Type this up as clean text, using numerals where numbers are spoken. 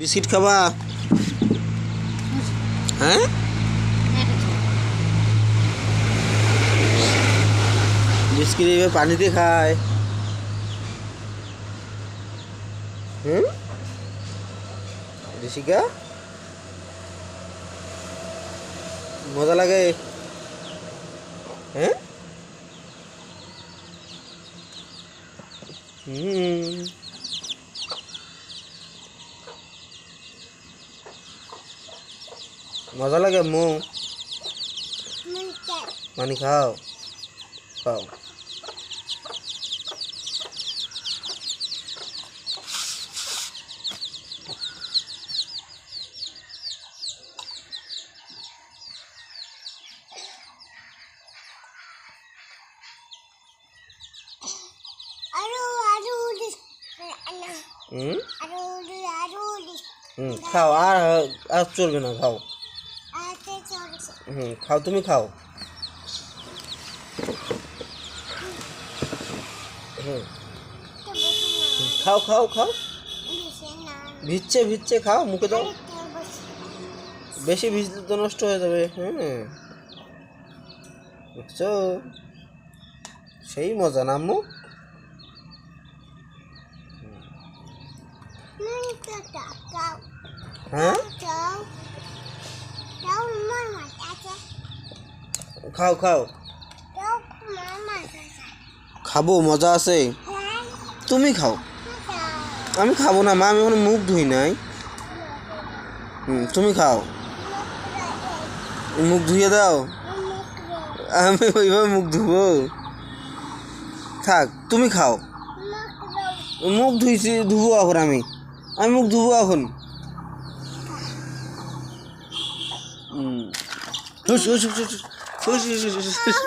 Biscuit খাবা? হ্যাঁ, biscuit এইভাবে পানিতে খায়। ঋষিকা, মজা লাগে? হ্যাঁ, মজা লাগে আম্মু? পানি খাও, খাও। খাও, আর আর চলবে না, খাও। খাও, তুমি খাও। খাও খাও খাও, ভিজছে ভিজছে, খাও, মুখে দাও। বেশি ভিজলে তো নষ্ট হয়ে যাবে। বুঝছো, সেই মজা না আম্মু? হ্যাঁ, খাও খাও, খাবো, মজা আছে। তুমি খাও, আমি খাবো না মা, আমি এখন মুখ ধুই নাই। তুমি খাও, মুখ ধুয়ে দাও। আমি ওইভাবে মুখ ধুবো? থাক, তুমি খাও। মুখ ধুইছি, ধুবো এখন আমি মুখ ধুবো এখন। হুস হুস হুস হুস হুস হুস হুস হুস।